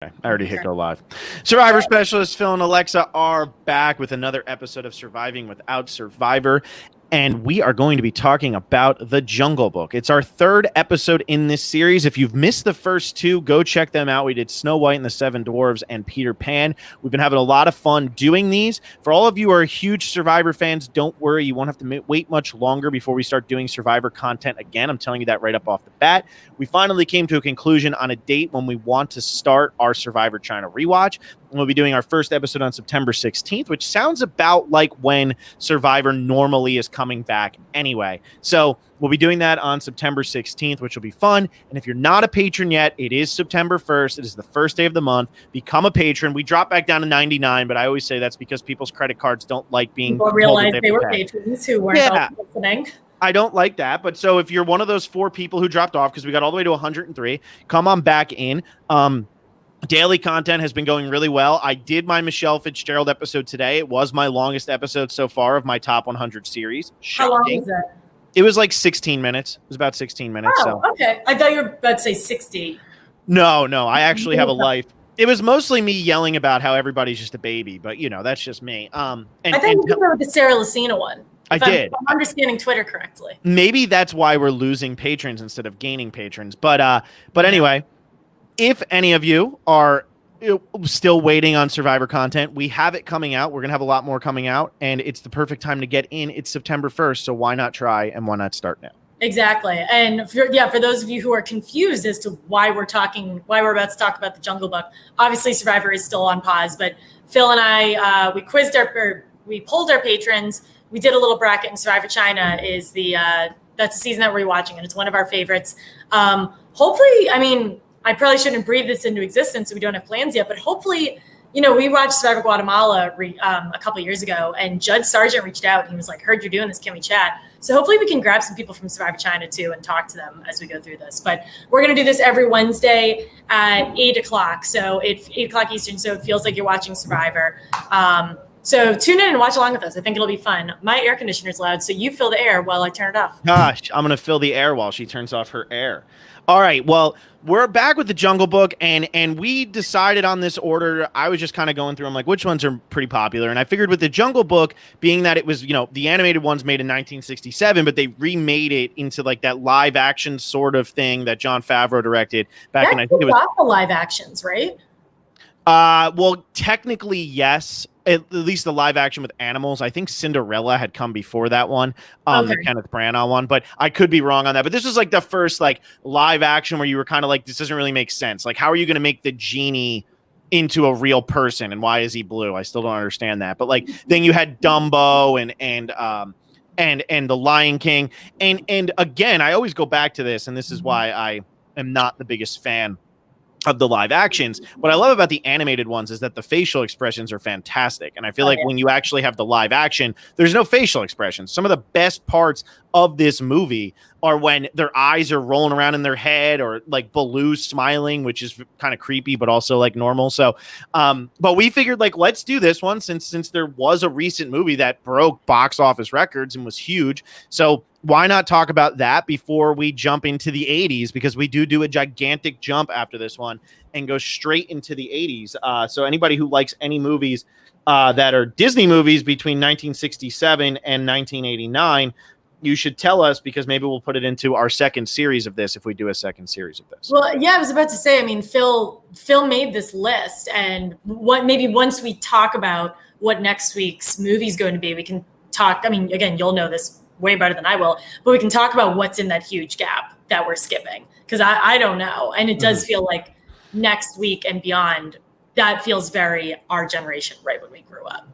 I already hit go live. Survivor specialist Phil and Alexa are back with another episode of Surviving Without Survivor. And we are going to be talking about The Jungle Book. It's our third episode in this series. If you've missed the first two, go check them out. We did Snow White and the Seven Dwarves and Peter Pan. We've been having a lot of fun doing these. For all of you who are huge Survivor fans, don't worry. You won't have to wait much longer before we start doing Survivor content again. I'm telling you that right up off the bat. We finally came to a conclusion on a date when we want to start our Survivor China rewatch. We'll be doing our first episode on September 16th, which sounds about like when Survivor normally is coming back anyway. So we'll be doing that on September 16th, which will be fun. And if you're not a patron yet, it is September 1st. It is the first day of the month. Become a patron. We dropped back down to 99, but I always say that's because people's credit cards don't like being people realize they were patrons who weren't listening. I don't like that. But so if you're one of those 4 people who dropped off, because we got all the way to 103, come on back in. Daily content has been going really well. I did my Michelle Fitzgerald episode today. It was my longest episode so far of my top 100 series. Shocking. How long was it? It was like 16 minutes. It was about 16 minutes. Oh, so. Okay. I thought you were about to say 60. No. I actually have a life. It was mostly me yelling about how everybody's just a baby, but that's just me. I thought you did that with the Sarah Lucina one. I did. I'm understanding Twitter correctly. Maybe that's why we're losing patrons instead of gaining patrons. But anyway. If any of you are still waiting on Survivor content, we have it coming out. We're going to have a lot more coming out, and it's the perfect time to get in. It's September 1st, so why not try and why not start now? Exactly. And for those of you who are confused as to why we're about to talk about The Jungle Book, obviously Survivor is still on pause, but Phil and I, we polled our patrons. We did a little bracket, and Survivor China is that's the season that we're watching, and it's one of our favorites. Hopefully, I probably shouldn't breathe this into existence, so we don't have plans yet. But hopefully, we watched Survivor Guatemala a couple of years ago, and Judge Sargent reached out. And he was like, "Heard you're doing this. Can we chat?" So hopefully, we can grab some people from Survivor China too and talk to them as we go through this. But we're going to do this every Wednesday at 8:00. So it's 8:00 Eastern. So it feels like you're watching Survivor. So tune in and watch along with us. I think it'll be fun. My air conditioner's loud, so you fill the air while I turn it off. Gosh, I'm going to fill the air while she turns off her air. All right, well, we're back with The Jungle Book, and we decided on this order. I was just kind of going through, I'm like, which ones are pretty popular? And I figured with The Jungle Book, being that it was, the animated ones made in 1967, but they remade it into like that live action sort of thing that Jon Favreau directed back in, I think it was the live actions, right? Well, technically, yes. At least the live action with animals. I think Cinderella had come before that one, the Kenneth Branagh one, but I could be wrong on that. But this was like the first like live action where you were kind of like, this doesn't really make sense. Like, how are you going to make the genie into a real person, and why is he blue? I still don't understand that. But like, then you had Dumbo and the Lion King, and again, I always go back to this, and this is why I am not the biggest fan of the live actions. What I love about the animated ones is that the facial expressions are fantastic. And I feel like when you actually have the live action, there's no facial expressions. Some of the best parts of this movie are when their eyes are rolling around in their head, or like Baloo smiling, which is kind of creepy, but also like normal. So, but we figured like, let's do this one since there was a recent movie that broke box office records and was huge. So why not talk about that before we jump into the 80s? Because we do a gigantic jump after this one and go straight into the 80s. So anybody who likes any movies that are Disney movies between 1967 and 1989, you should tell us, because maybe we'll put it into our second series of this if we do a second series of this. Well, yeah, I was about to say, Phil made this list, and maybe once we talk about what next week's movie is going to be, we can talk. Again, you'll know this way better than I will, but we can talk about what's in that huge gap that we're skipping, because I don't know. And it does feel like next week and beyond, that feels very our generation, right when we grew up.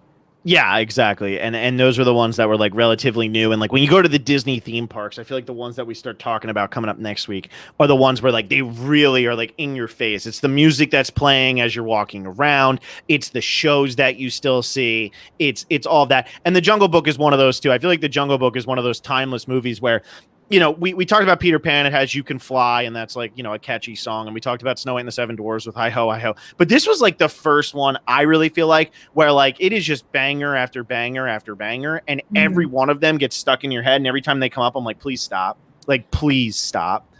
Yeah, exactly. And those are the ones that were like relatively new. And like when you go to the Disney theme parks, I feel like the ones that we start talking about coming up next week are the ones where like they really are like in your face. It's the music that's playing as you're walking around. It's the shows that you still see. It's all of that. And The Jungle Book is one of those too. I feel like The Jungle Book is one of those timeless movies where, we talked about Peter Pan. It has You Can Fly, and that's like, a catchy song. And we talked about Snow White and the Seven Dwarfs with Hi Ho, Hi Ho. But this was like the first one I really feel like where like it is just banger after banger after banger. And every one of them gets stuck in your head. And every time they come up, I'm like, please stop. Like, please stop.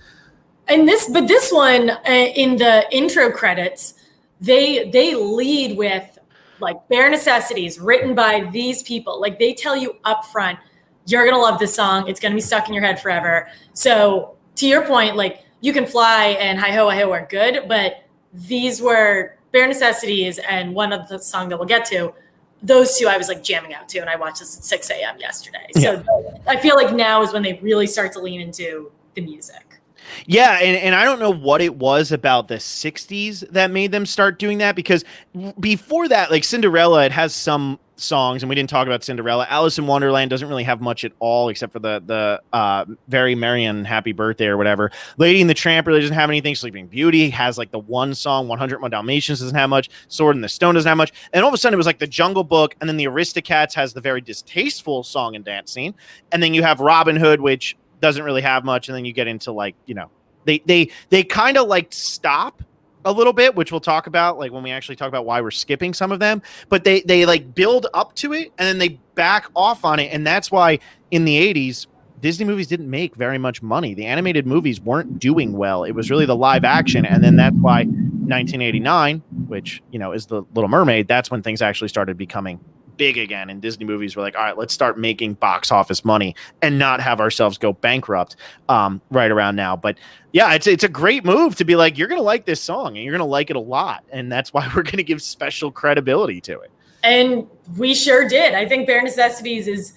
And this one in the intro credits, they lead with like bare necessities written by these people. Like they tell you up front, you're going to love this song. It's going to be stuck in your head forever. So to your point, like You Can Fly and Hi Ho are good, but these were bare necessities. And one of the song that we'll get to, those two I was like jamming out to, and I watched this at 6 a.m. yesterday. So I feel like now is when they really start to lean into the music. Yeah, and I don't know what it was about the 60s that made them start doing that, because before that, like Cinderella, it has some songs, and we didn't talk about Cinderella. Alice in Wonderland doesn't really have much at all, except for the Very Merry and Happy Birthday or whatever. Lady and the Tramp really doesn't have anything. Sleeping Beauty has like the one song. 101 Dalmatians doesn't have much. Sword in the Stone doesn't have much. And all of a sudden it was like the Jungle Book, and then the Aristocats has the very distasteful song and dance scene. And then you have Robin Hood, which doesn't really have much, and then you get into like, you know, they kind of like stop a little bit, which we'll talk about like when we actually talk about why we're skipping some of them, but they like build up to it and then they back off on it. And that's why in the 80s Disney movies didn't make very much money. The animated movies weren't doing well. It was really the live action. And then that's why 1989, which, you know, is The Little Mermaid, that's when things actually started becoming big again, and Disney movies were like, all right, let's start making box office money and not have ourselves go bankrupt right around now. But yeah, it's a great move to be like, you're gonna like this song and you're gonna like it a lot, and that's why we're gonna give special credibility to it. And we sure did. I think Bare Necessities is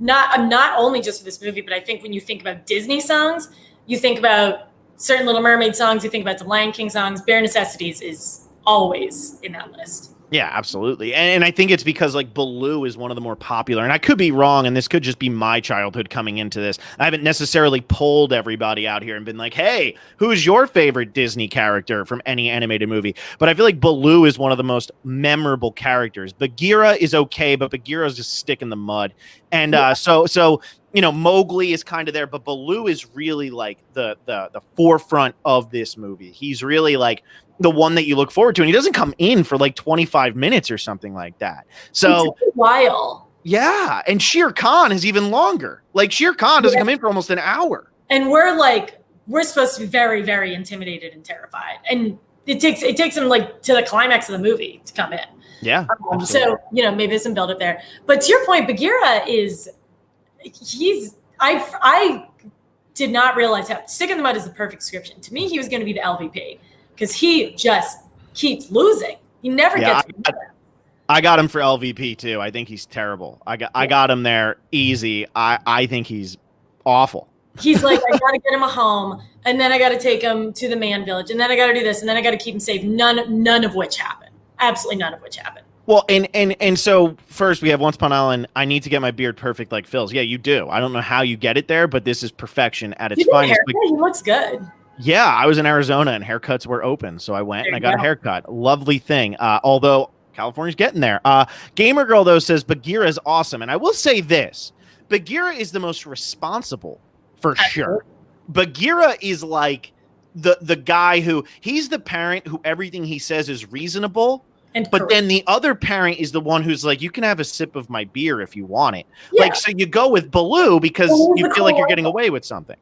not only just for this movie, but I think when you think about Disney songs, you think about certain Little Mermaid songs, you think about some Lion King songs. Bare Necessities is always in that list. Yeah, absolutely. And I think it's because like Baloo is one of the more popular, and I could be wrong, and this could just be my childhood coming into this. I haven't necessarily polled everybody out here and been like, hey, who's your favorite Disney character from any animated movie? But I feel like Baloo is one of the most memorable characters. Bagheera is okay, but Bagheera is just stick in the mud. And so you know, Mowgli is kind of there, but Baloo is really like the forefront of this movie. He's really like the one that you look forward to, and he doesn't come in for like 25 minutes or something like that. So it's a while. Yeah, and Shere Khan is even longer. Like Shere Khan doesn't come in for almost an hour. And we're supposed to be very, very intimidated and terrified. And it takes him like to the climax of the movie to come in. Yeah. So, you know, maybe there's some build up there. But to your point, Bagheera I did not realize how Stick in the Mud is the perfect description. To me, he was going to be the LVP because he just keeps losing. He never gets I got him for LVP too. I think he's terrible. I got him there easy. I think he's awful. He's like, I got to get him a home, and then I got to take him to the man village, and then I got to do this, and then I got to keep him safe. None of which happened. Absolutely none of which happened. Well, and so first we have Once Upon an Island. I need to get my beard perfect like Phil's. Yeah, you do. I don't know how you get it there, but this is perfection at its finest. He looks good. Yeah, I was in Arizona and haircuts were open, so I went and I got a haircut. Lovely thing. Although California's getting there. Gamer Girl though says Bagheera is awesome, and I will say this: Bagheera is the most responsible for sure. Bagheera is like the guy who he's the parent who everything he says is reasonable. But then the other parent is the one who's like, you can have a sip of my beer if you want it. Yeah. Like, so you go with Baloo because you feel like you're getting away with something.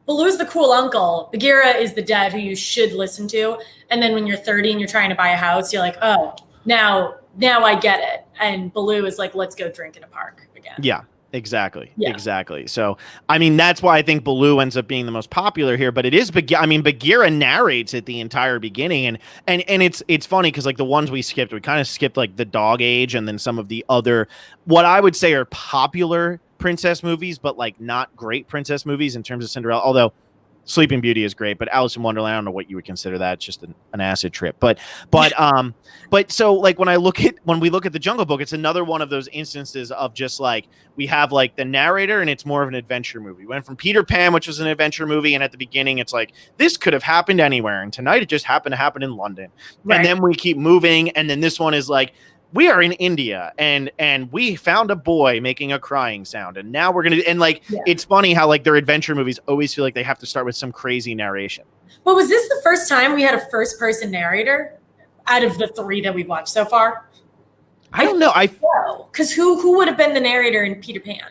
Baloo's the cool uncle. Bagheera is the dad who you should listen to. And then when you're 30 and you're trying to buy a house, you're like, oh, now I get it. And Baloo is like, let's go drink in a park again. Yeah. Exactly. Yeah. Exactly. So, I mean, that's why I think Baloo ends up being the most popular here, but it is Bagheera narrates it the entire beginning. And it's funny because like the ones we kind of skipped like the Dog Age and then some of the other, what I would say are popular princess movies, but like not great princess movies in terms of Cinderella, although Sleeping Beauty is great, but Alice in Wonderland, I don't know what you would consider that. It's just an acid trip. But so like when we look at the Jungle Book, it's another one of those instances of just like we have like the narrator and it's more of an adventure movie. We went from Peter Pan, which was an adventure movie, and at the beginning it's like this could have happened anywhere, and tonight it just happened to happen in London. Right. And then we keep moving, and then this one is like we are in India and we found a boy making a crying sound. And now we're going to, It's funny how like their adventure movies always feel like they have to start with some crazy narration. Well, was this the first time we had a first person narrator out of the 3 that we've watched so far? I don't know. Because who would have been the narrator in Peter Pan?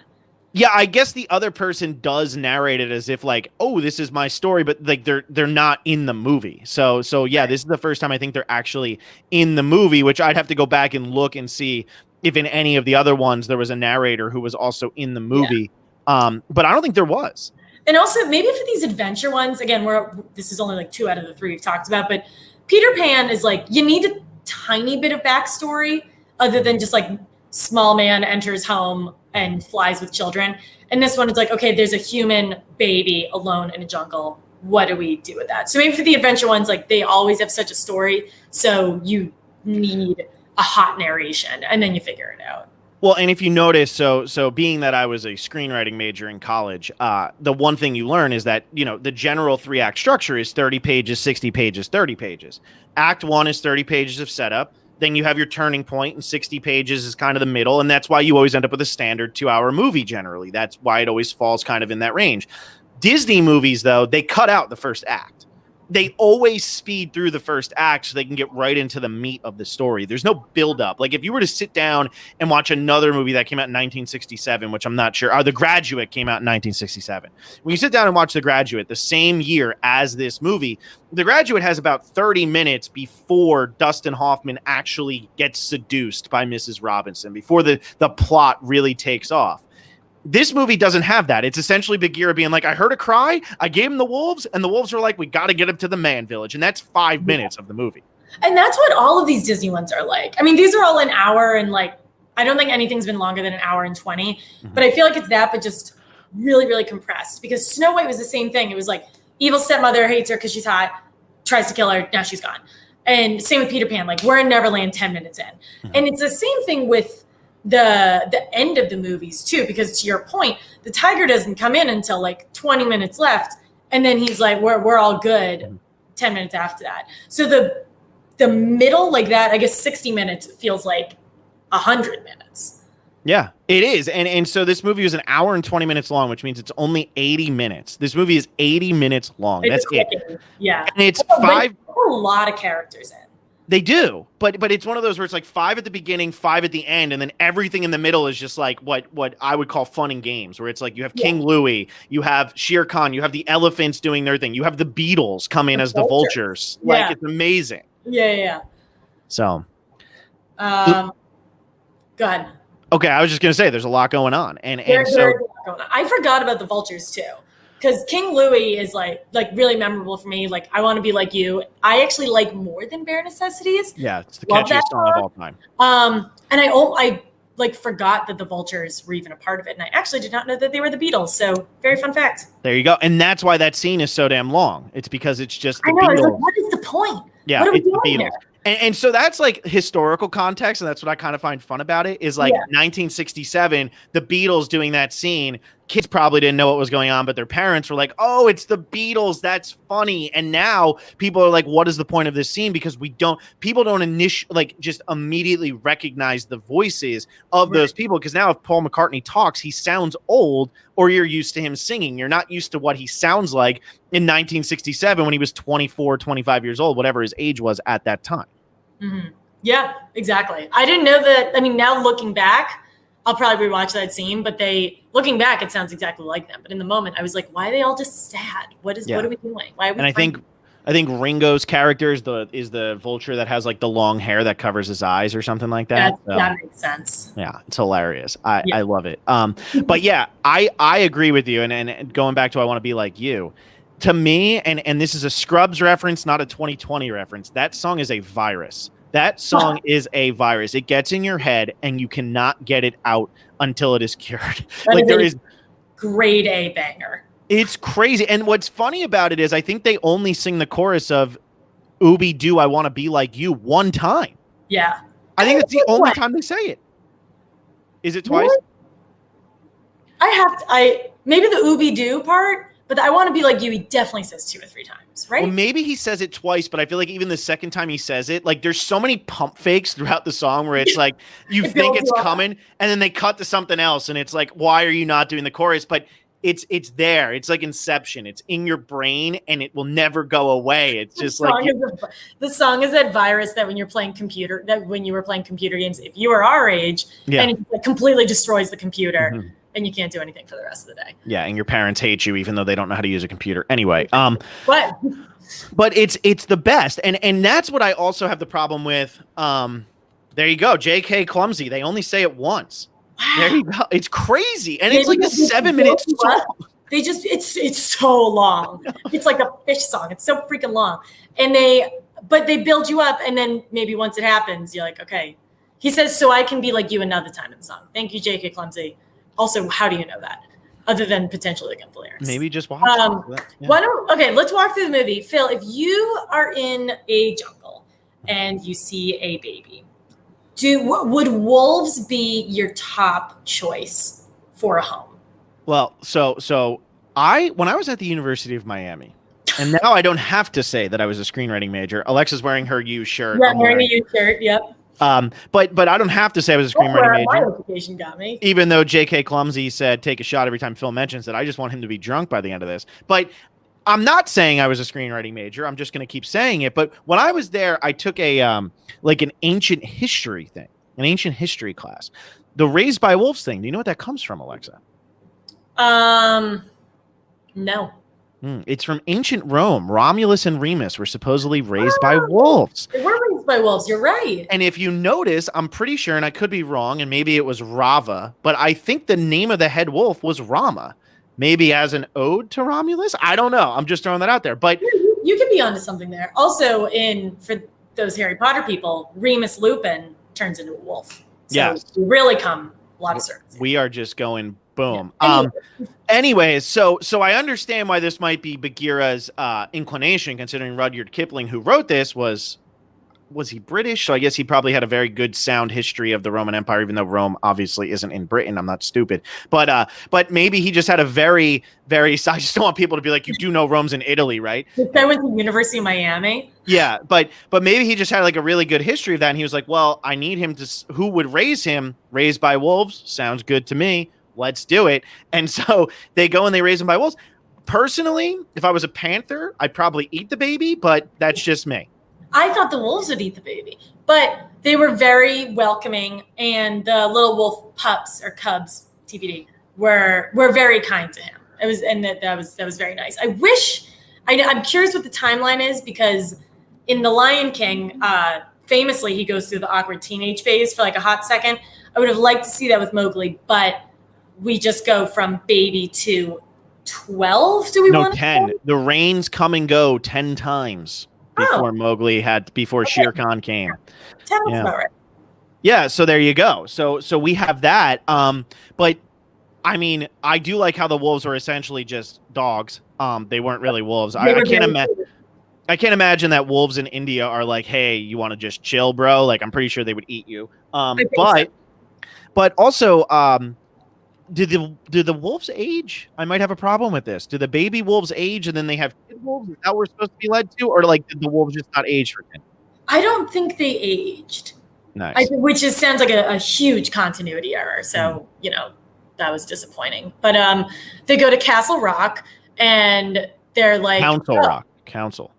Yeah, I guess the other person does narrate it as if like, oh, this is my story, but like they're not in the movie. So yeah, this is the first time I think they're actually in the movie, which I'd have to go back and look and see if in any of the other ones there was a narrator who was also in the movie. But I don't think there was. And also maybe for these adventure ones, again, this is only like 2 out of the 3 we've talked about, but Peter Pan is like, you need a tiny bit of backstory other than just like small man enters home and flies with children. And this one is like, okay, there's a human baby alone in a jungle. What do we do with that? So maybe for the adventure ones, like they always have such a story. So you need a hot narration and then you figure it out. Well, and if you notice, so being that I was a screenwriting major in college, the one thing you learn is that, the general 3-act structure is 30 pages, 60 pages, 30 pages. Act 1 is 30 pages of setup. Then you have your turning point, and 60 pages is kind of the middle. And that's why you always end up with a standard 2-hour movie generally. That's why it always falls kind of in that range. Disney movies, though, they cut out the first act. They always speed through the first act so they can get right into the meat of the story. There's no buildup. Like if you were to sit down and watch another movie that came out in 1967, which I'm not sure, The Graduate came out in 1967. When you sit down and watch The Graduate the same year as this movie, The Graduate has about 30 minutes before Dustin Hoffman actually gets seduced by Mrs. Robinson, before the plot really takes off. This movie doesn't have that. It's essentially Bagheera being like, I heard a cry, I gave him the wolves, and the wolves are like, we got to get him to the man village. And that's 5 minutes of the movie. And that's what all of these Disney ones are like. I mean, these are all an hour and like, I don't think anything's been longer than an hour and 20, but I feel like it's that, but just really, really compressed because Snow White was the same thing. It was like evil stepmother hates her because she's hot, tries to kill her, now she's gone. And same with Peter Pan, like we're in Neverland 10 minutes in. And it's the same thing with the end of the movies too, because to your point, the tiger doesn't come in until like 20 minutes left, and then he's like, we're all good 10 minutes after that. So the middle, like that, I guess 60 minutes feels like 100 minutes. Yeah, it is. And so this movie was an hour and 20 minutes long, which means it's only 80 minutes. This movie is 80 minutes long. That's it. Yeah. And it's a lot of characters in. They do, but it's one of those where it's like 5 at the beginning, 5 at the end, and then everything in the middle is just like what I would call fun and games, where it's like you have King Louie, you have Shere Khan, you have the elephants doing their thing, you have the Beatles come in as the vultures. Like it's amazing. Yeah. So, go ahead. Okay, I was just gonna say there's a lot going on, and there's a lot going on. I forgot about the vultures too. Because King Louie is like really memorable for me. Like, I want to be like you. I actually like more than Bare Necessities. Yeah, it's the catchiest song of all time. And I like forgot that the Vultures were even a part of it. And I actually did not know that they were the Beatles. So very fun fact. There you go. And that's why that scene is so damn long. It's because it's just the Beatles. I know. Like, what is the point? Yeah, what are we it's the doing Beatles. here? And so that's like historical context, and that's what I kind of find fun about it, is like 1967, the Beatles doing that scene. Kids probably didn't know what was going on, but their parents were like, oh, it's the Beatles. That's funny. And now people are like, what is the point of this scene? Because people don't just immediately recognize the voices of those people. Because now if Paul McCartney talks, he sounds old, or you're used to him singing. You're not used to what he sounds like in 1967 when he was 24, 25 years old, whatever his age was at that time. Mm-hmm. Yeah, exactly. I didn't know that. I mean, now looking back, I'll probably rewatch that scene, but looking back, it sounds exactly like them. But in the moment, I was like, why are they all just sad? What are we doing? Why are we? And I think Ringo's character is the vulture that has like the long hair that covers his eyes or something like that. That makes sense. Yeah, it's hilarious. I love it. But yeah, I agree with you. And going back to I Want to Be Like You, to me, and this is a Scrubs reference, not a 2020 reference. That song is a virus. That song is a virus. It gets in your head, and you cannot get it out until it is cured. Like there is grade A banger. It's crazy. And what's funny about it is I think they only sing the chorus of Ooby Doo, I Want to Be Like You one time. Yeah. I think it's the only time they say it. Is it twice? Maybe the Ooby Doo part, but I Want to Be Like You, he definitely says 2 or 3 times, right? Well, maybe he says it twice, but I feel like even the second time he says it, like there's so many pump fakes throughout the song where it's like you think it's coming and then they cut to something else and it's like, why are you not doing the chorus? But it's there. It's like Inception. It's in your brain and it will never go away. It's just the song is that virus that when you were playing computer games, if you were our age, and it like completely destroys the computer. and you can't do anything for the rest of the day. Yeah, and your parents hate you even though they don't know how to use a computer. Anyway, But it's the best. And that's what I also have the problem with. There you go, JK Clumsy. They only say it once. Wow. There you go. It's crazy. And it's like a 7-minute song. It's so long. It's like a fish song. It's so freaking long. But they build you up, and then maybe once it happens, you're like, okay. He says, so I can be like you another time in the song. Thank you, JK Clumsy. Also, how do you know that? Other than potentially looking at the lyrics. Maybe just watch it. Yeah. Okay, let's walk through the movie. Phil, if you are in a jungle and you see a baby, would wolves be your top choice for a home? Well, so when I was at the University of Miami, and now I don't have to say that I was a screenwriting major. Alexa's wearing her U shirt. Yeah, I'm wearing a U shirt. Yep. But I don't have to say I was a screenwriting major. My education got me. Even though JK Clumsy said take a shot every time Phil mentions it, I just want him to be drunk by the end of this. But I'm not saying I was a screenwriting major. I'm just going to keep saying it. But when I was there, I took a like an ancient history thing, an ancient history class. The Raised by Wolves thing. Do you know what that comes from, Alexa? No. It's from ancient Rome. Romulus and Remus were supposedly raised by wolves. They were raised by wolves. You're right. And if you notice, I'm pretty sure, and I could be wrong, and maybe it was Rava, but I think the name of the head wolf was Rama. Maybe as an ode to Romulus? I don't know. I'm just throwing that out there. But you could be onto something there. Also, for those Harry Potter people, Remus Lupin turns into a wolf. So yes. we really come a lot of circles. We are just going boom. Yeah. Anyways, so I understand why this might be Bagheera's inclination, considering Rudyard Kipling, who wrote this, was he British? So I guess he probably had a very good sound history of the Roman Empire, even though Rome obviously isn't in Britain. I'm not stupid. But maybe he just had a very, very, I just don't want people to be like, you do know Rome's in Italy, right? I went to University of Miami. Yeah, but maybe he just had like a really good history of that. And he was like, well, I need him to, who would raise him? Raised by wolves? Sounds good to me. Let's do it. And so they go and they raise him by wolves. Personally, if I was a panther, I'd probably eat the baby, but that's just me. I thought the wolves would eat the baby, but they were very welcoming, and the little wolf pups or cubs, TBD, were very kind to him. It was, and that was very nice. I wish, I'm curious what the timeline is, because in The Lion King, famously, he goes through the awkward teenage phase for like a hot second. I would have liked to see that with Mowgli, but we just go from baby to 12. Do we want 10? The rains come and go 10 times. Before Shere Khan came. 10 is about right. Yeah, so there you go. So we have that. But I mean, I do like how the wolves were essentially just dogs. They weren't really wolves. I can't imagine that wolves in India are like, hey, you want to just chill, bro? Like, I'm pretty sure they would eat you. But also, do the wolves age? I might have a problem with this. Do the baby wolves age and then they have kid wolves? Is that what we're supposed to be led to? Or like, did the wolves just not age for kids? I don't think they aged. Nice. Which sounds like a huge continuity error. So, that was disappointing. But they go to Castle Rock and they're like Council Rock. Council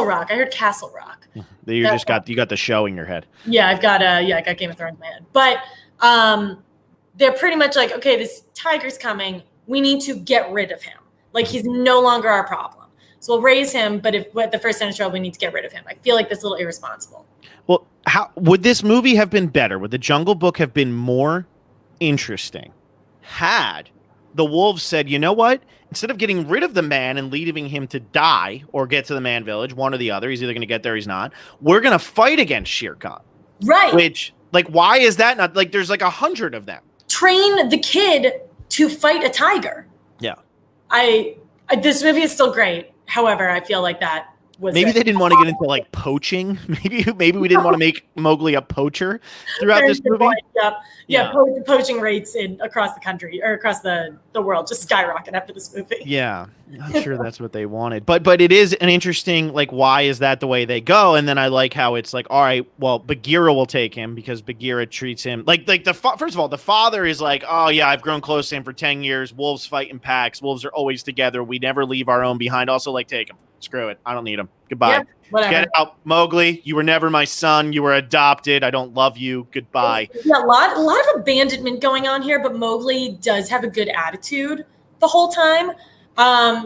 Rock. I heard Castle Rock. You got the show in your head. Yeah, I got Game of Thrones in my head. But they're pretty much like, okay, this tiger's coming. We need to get rid of him. Like, he's no longer our problem. So we'll raise him, but if the first sign of trouble, we need to get rid of him. I feel like that's a little irresponsible. Well, how would this movie have been better? Would the Jungle Book have been more interesting had the wolves said, you know what? Instead of getting rid of the man and leaving him to die or get to the man village, one or the other, he's either going to get there or he's not, we're going to fight against Shere Khan. Right. Which, like, why is that not? Like, there's like 100 of them. Train the kid to fight a tiger. Yeah. This movie is still great. However, I feel like that was maybe they didn't want to get into like poaching. Maybe we didn't want to make Mowgli a poacher throughout this movie. Yeah. Poaching rates across the country or across the world just skyrocket after this movie. Yeah, I'm sure that's what they wanted. But it is an interesting, like, why is that the way they go? And then I like how it's like, all right, well, Bagheera will take him because Bagheera treats him like first of all, the father is like, oh yeah, I've grown close to him for 10 years. Wolves fight in packs. Wolves are always together. We never leave our own behind. Also, like, take him. Screw it. I don't need him. Goodbye. Yep, whatever. Get out, Mowgli. You were never my son. You were adopted. I don't love you. Goodbye. Yeah, a lot of abandonment going on here, but Mowgli does have a good attitude the whole time.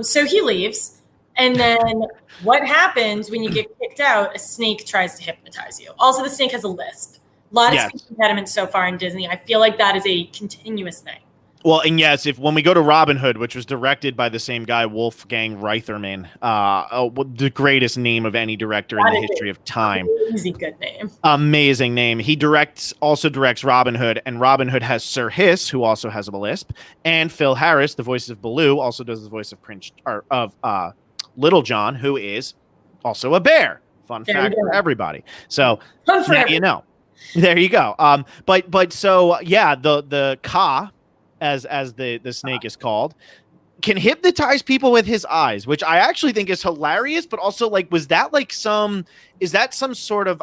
So he leaves, and then what happens when you get kicked out? A snake tries to hypnotize you. Also, the snake has a lisp. A lot of speech impediments so far in Disney. I feel like that is a continuous thing. Well, and yes, when we go to Robin Hood, which was directed by the same guy, Wolfgang Reitherman, the greatest name of any director in the history of time. Easy, good name. Amazing name. He also directs Robin Hood, and Robin Hood has Sir Hiss, who also has a lisp, and Phil Harris, the voice of Baloo, also does the voice of Little John, who is also a bear. Fun fact for everybody. So now you know. There you go. But so yeah, the Ka, as the snake is called, can hypnotize people with his eyes, which I actually think is hilarious, but also like, is that some sort of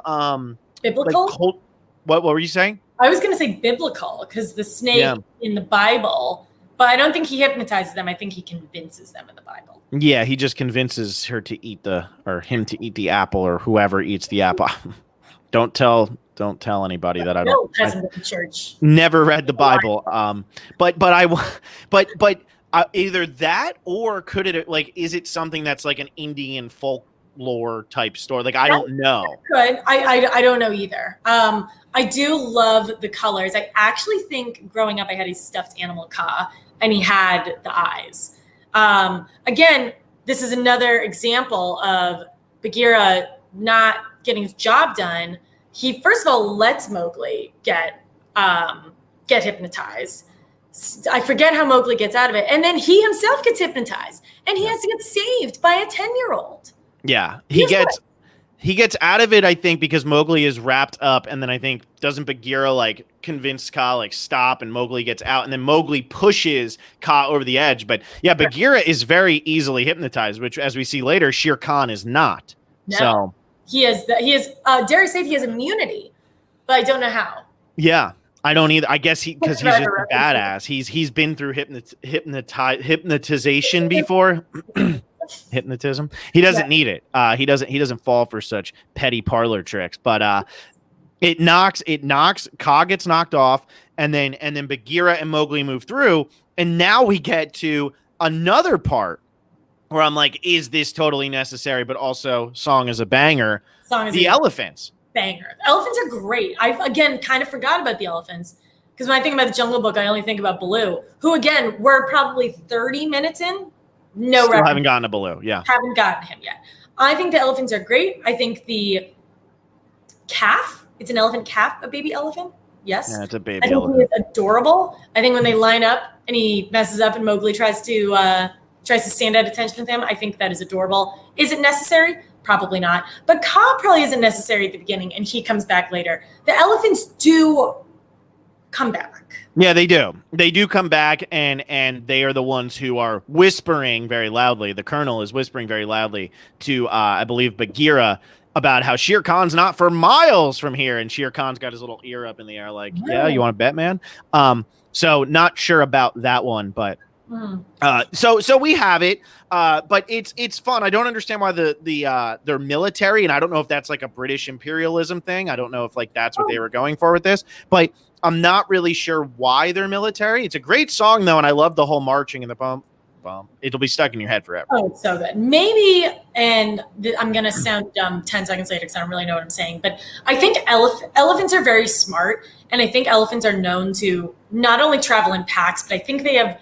biblical? Like what were you saying? I was gonna say biblical, because the snake in the Bible, but I don't think he hypnotizes them. I think he convinces them in the Bible. Yeah, he just convinces him to eat the apple, or whoever eats the apple. Don't tell anybody that I don't. Hasn't been to church. Never read the Bible. But either that, or could it, like, is it something that's like an Indian folklore type story? Like, I don't know. Good. I don't know either. I do love the colors. I actually think growing up I had a stuffed animal Ka, and he had the eyes. Again, this is another example of Bagheera not getting his job done. He first of all lets Mowgli get hypnotized. I forget how Mowgli gets out of it, and then he himself gets hypnotized, and he has to get saved by a 10-year-old. Yeah, he gets out of it, I think, because Mowgli is wrapped up, and then I think doesn't Bagheera like convince Ka like stop, and Mowgli gets out, and then Mowgli pushes Ka over the edge. But yeah, Bagheera is very easily hypnotized, which, as we see later, Shere Khan is not. No. So. He has dare I say he has immunity, but I don't know how. Yeah, I don't either. I guess because he's just a badass. He's been through hypnotization before. Hypnotism. He doesn't need it. He doesn't fall for such petty parlor tricks. But it knocks. Ka gets knocked off, and then Bagheera and Mowgli move through, and now we get to another part where I'm like, is this totally necessary? But also, song is a banger. The elephants. Banger. The elephants are great. I, again, kind of forgot about the elephants, because when I think about the Jungle Book, I only think about Baloo, who, again, we're probably 30 minutes in. Still haven't gotten to Baloo. Yeah. Haven't gotten him yet. I think the elephants are great. I think the calf, it's an elephant calf, a baby elephant. Yes. Yeah, it's a baby elephant. elephant. He is adorable. I think when they line up and he messes up and Mowgli tries to stand at attention with him, I think that is adorable. Is it necessary? Probably not. But Ka probably isn't necessary at the beginning, and he comes back later. The elephants do come back. Yeah, they do. They do come back, and they are the ones who are whispering very loudly. The Colonel is whispering very loudly to, I believe, Bagheera about how Shere Khan's not for miles from here, and Shere Khan's got his little ear up in the air like, yeah, you want to bet, man? So not sure about that one, but so we have it, but it's fun. I don't understand why they're military, and I don't know if that's like a British imperialism thing. I don't know if like that's what they were going for with this, but I'm not really sure why they're military. It's a great song though, and I love the whole marching and the bump. It'll be stuck in your head forever. Oh, it's so good. Maybe, and I'm gonna sound dumb 10 seconds later because I don't really know what I'm saying, but I think elephants are very smart, and I think elephants are known to not only travel in packs, but I think they have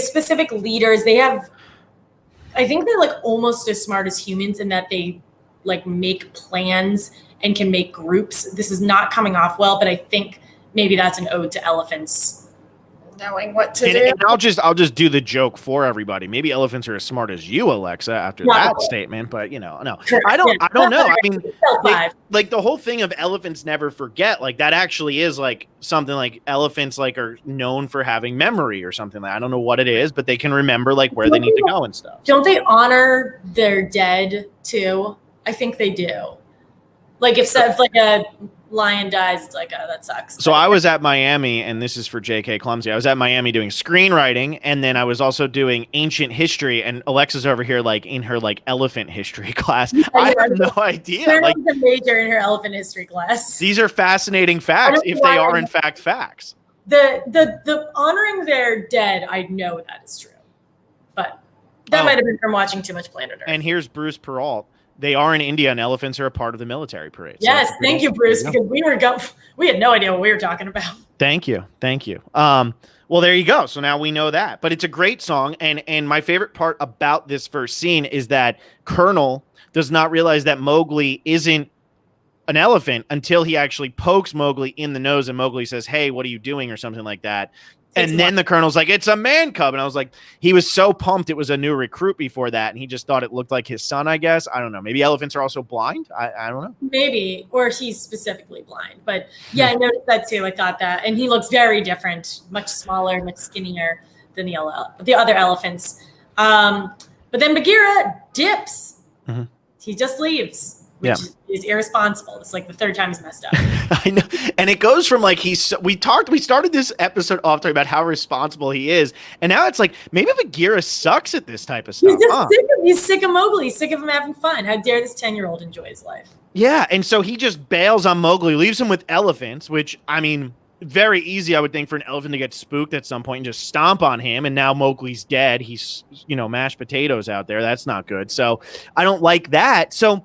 specific leaders. I think they're like almost as smart as humans in that they like make plans and can make groups. This is not coming off well, but I think maybe that's an ode to elephants knowing what to do. And I'll just do the joke for everybody. Maybe elephants are as smart as you, Alexa, after that statement, but no. I don't know. I mean, like the whole thing of elephants never forget, like that actually is like something like elephants like are known for having memory or something. I don't know what it is, but they can remember like where they need to go and stuff. Don't they honor their dead too? I think they do. Like if like a lion dies, it's like, oh, that sucks. So I was at Miami, and this is for JK Clumsy. I was at Miami doing screenwriting, and then I was also doing ancient history, and Alexa's over here like in her like elephant history class. I have no idea. Like a major in her elephant history class. These are fascinating facts if they are in fact facts. The honoring their dead, I know that is true. But that might have been from watching too much Planet Earth. And here's Bruce Peralt. They are in India, and elephants are a part of the military parade. Yes, so thank you, Bruce, because we had no idea what we were talking about. Thank you. Well, there you go. So now we know that. But it's a great song, and my favorite part about this first scene is that Colonel does not realize that Mowgli isn't an elephant until he actually pokes Mowgli in the nose, and Mowgli says, "Hey, what are you doing?" or something like that. And then the Colonel's like, "It's a man cub." And I was like, he was so pumped it was a new recruit before that. And he just thought it looked like his son, I guess. I don't know. Maybe elephants are also blind. I don't know. Maybe. Or he's specifically blind. But yeah, I noticed that too. I thought that. And he looks very different, much smaller, much skinnier than the other elephants. But then Bagheera dips. Mm-hmm. He just leaves. Which is irresponsible. It's like the third time he's messed up. I know. And it goes from like we started this episode off talking about how responsible he is. And now it's like maybe Bagheera sucks at this type of stuff. He's sick of Mowgli. He's sick of him having fun. How dare this 10-year-old enjoy his life? Yeah. And so he just bails on Mowgli, leaves him with elephants, which I mean, very easy, I would think, for an elephant to get spooked at some point and just stomp on him. And now Mowgli's dead. He's, mashed potatoes out there. That's not good. So I don't like that. So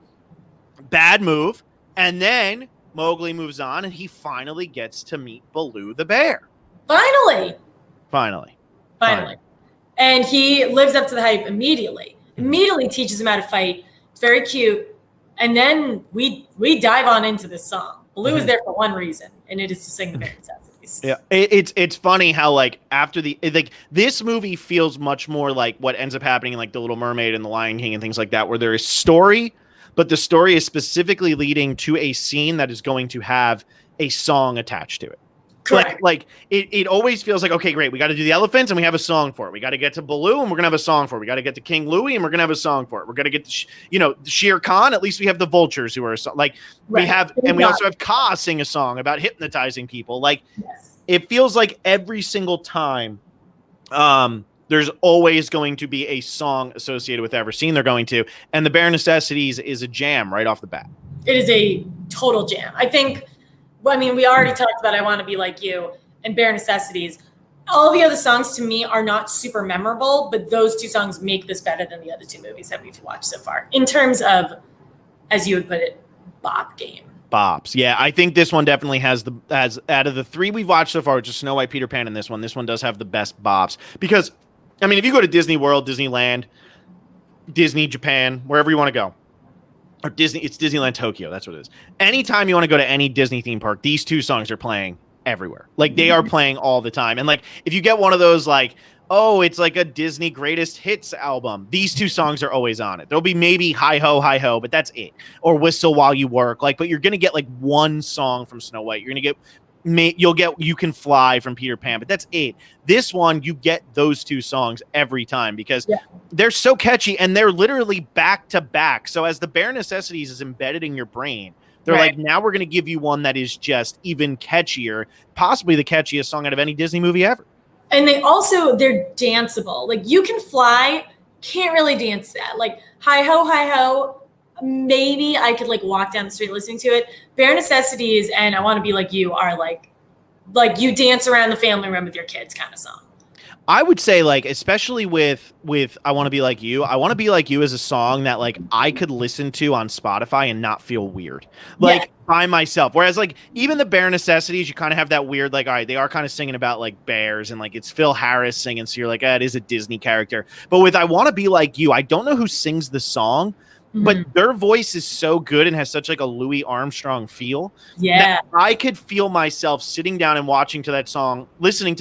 bad move. And then Mowgli moves on, and he finally gets to meet Baloo the bear. Finally. And he lives up to the hype immediately. Immediately teaches him how to fight. It's very cute. And then we dive on into this song. Baloo is there for one reason, and it is to sing the bear necessities. Yeah, it's funny how like after this movie feels much more like what ends up happening in like The Little Mermaid and The Lion King and things like that, where there is story, but the story is specifically leading to a scene that is going to have a song attached to it. Correct. Like it always feels like, okay, great, we got to do the elephants and we have a song for it. We got to get to Baloo and we're gonna have a song for it. We got to get to King Louie and we're gonna have a song for it. We're gonna get to Shere Khan. At least we have the vultures who are we have, and we also have Kaa sing a song about hypnotizing people. Like it feels like every single time, there's always going to be a song associated with every scene they're going to, and the Bare Necessities is a jam right off the bat. It is a total jam. I think. I mean, we already talked about I Want to Be Like You and Bare Necessities. All the other songs to me are not super memorable, but those two songs make this better than the other two movies that we've watched so far. In terms of, as you would put it, bop game. Bops. Yeah, I think this one definitely has out of the three we've watched so far, just Snow White, Peter Pan, and this one does have the best bops. Because, I mean, if you go to Disney World, Disneyland, Disney Japan, wherever you want to go, or Disney, it's Disneyland Tokyo. That's what it is. Anytime you want to go to any Disney theme park, these two songs are playing everywhere. Like they are playing all the time. And like, if you get one of those, like, oh, it's like a Disney greatest hits album, these two songs are always on it. There'll be maybe Hi Ho, but that's it. Or Whistle While You Work. Like, but you're going to get like one song from Snow White. You're going to get, you'll get You Can Fly from Peter Pan, but that's it. This one, you get those two songs every time because they're so catchy and they're literally back to back. So as the Bare Necessities is embedded in your brain, they're like, now we're going to give you one that is just even catchier, possibly the catchiest song out of any Disney movie ever. And they're danceable. Like You Can Fly, can't really dance that. Like Hi Ho, maybe I could like walk down the street listening to it. Bare Necessities and I Want to Be Like You are like you dance around the family room with your kids kind of song. I would say like, especially with I Want to Be Like You, I Want to Be Like You is a song that like I could listen to on Spotify and not feel weird. Like by myself. Whereas like even the Bare Necessities, you kind of have that weird, like, all right, they are kind of singing about like bears and like it's Phil Harris singing. So you're like, it is a Disney character. But with I Want to Be Like You, I don't know who sings the song, but their voice is so good and has such like a Louis Armstrong feel. Yeah. That I could feel myself sitting down and listening to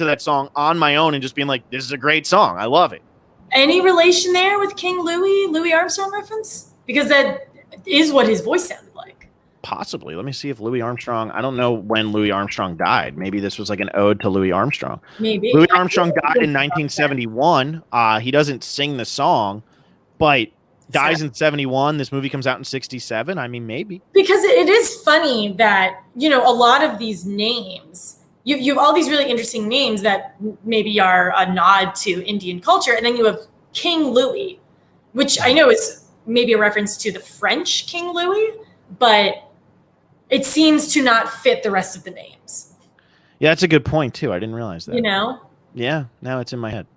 that song on my own and just being like, this is a great song. I love it. Any relation there with King Louis Armstrong reference? Because that is what his voice sounded like. Possibly. Let me see if Louis Armstrong, I don't know when Louis Armstrong died. Maybe this was like an ode to Louis Armstrong. Maybe. Louis Armstrong died in 1971. He doesn't sing the song, but dies in 71. This movie comes out in 67. I mean, maybe. Because it is funny that, you know, a lot of these names, you have all these really interesting names that maybe are a nod to Indian culture. And then you have King Louis, which I know is maybe a reference to the French King Louis, but it seems to not fit the rest of the names. Yeah, that's a good point, too. I didn't realize that. You know? Yeah, now it's in my head.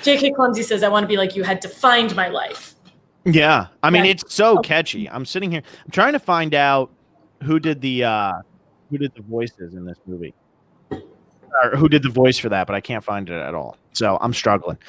J.K. Clumsy says, I want to be like you, had defined my life. Yeah, I mean, it's so catchy. I'm sitting here, I'm trying to find out who did the voices in this movie, or who did the voice for that, but I can't find it at all. So I'm struggling.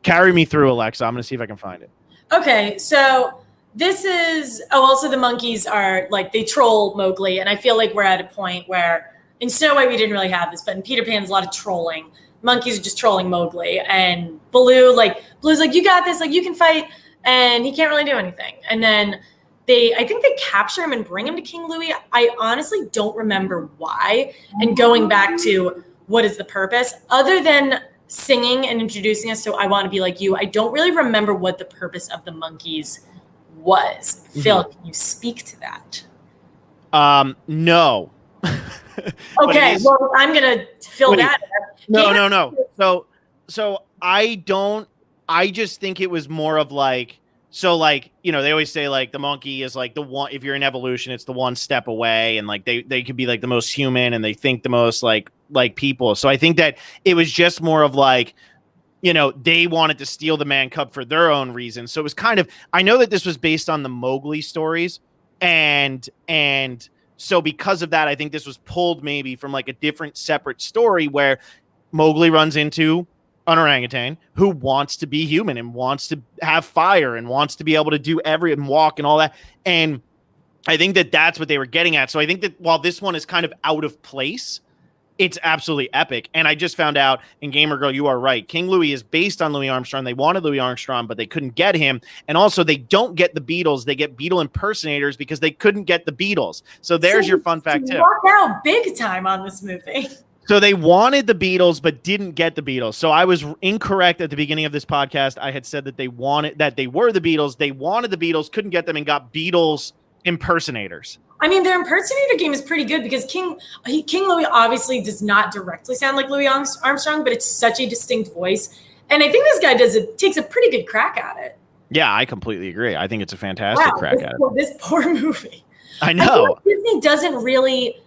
Carry me through, Alexa. I'm going to see if I can find it. Okay, so this is also the monkeys are like, they troll Mowgli, and I feel like we're at a point where in Snow White we didn't really have this, but in Peter Pan's a lot of trolling. Monkeys are just trolling Mowgli, and Blue's like, you got this, like you can fight, and he can't really do anything. And then I think they capture him and bring him to King Louis. I honestly don't remember why. And going back to what is the purpose, other than singing and introducing us to I Want to Be Like You, I don't really remember what the purpose of the monkeys was. Mm-hmm. Phil, can you speak to that? No. Okay, well, I'm going to fill that in. No. So I just think it was more of like, so like, you know, they always say like the monkey is like the one, if you're in evolution, it's the one step away, and like they could be like the most human and they think the most like people. So I think that it was just more of like, you know, they wanted to steal the man cub for their own reasons. So it was kind of, I know that this was based on the Mowgli stories, and so because of that, I think this was pulled maybe from like a different separate story where Mowgli runs into an orangutan who wants to be human and wants to have fire and wants to be able to do and walk and all that. And I think that that's what they were getting at. So I think that while this one is kind of out of place, it's absolutely epic. And I just found out, and Gamer Girl, you are right. King Louis is based on Louis Armstrong. They wanted Louis Armstrong, but they couldn't get him. And also they don't get the Beatles. They get Beatle impersonators because they couldn't get the Beatles. So there's your fun fact too. Walk out big time on this movie. So they wanted the Beatles, but didn't get the Beatles. So I was incorrect at the beginning of this podcast. I had said that they were the Beatles. They wanted the Beatles, couldn't get them, and got Beatles impersonators. I mean, their impersonator game is pretty good because King Louis obviously does not directly sound like Louis Armstrong, but it's such a distinct voice. And I think this guy takes a pretty good crack at it. Yeah, I completely agree. I think it's a fantastic crack at it. This poor movie. I know. Disney doesn't really,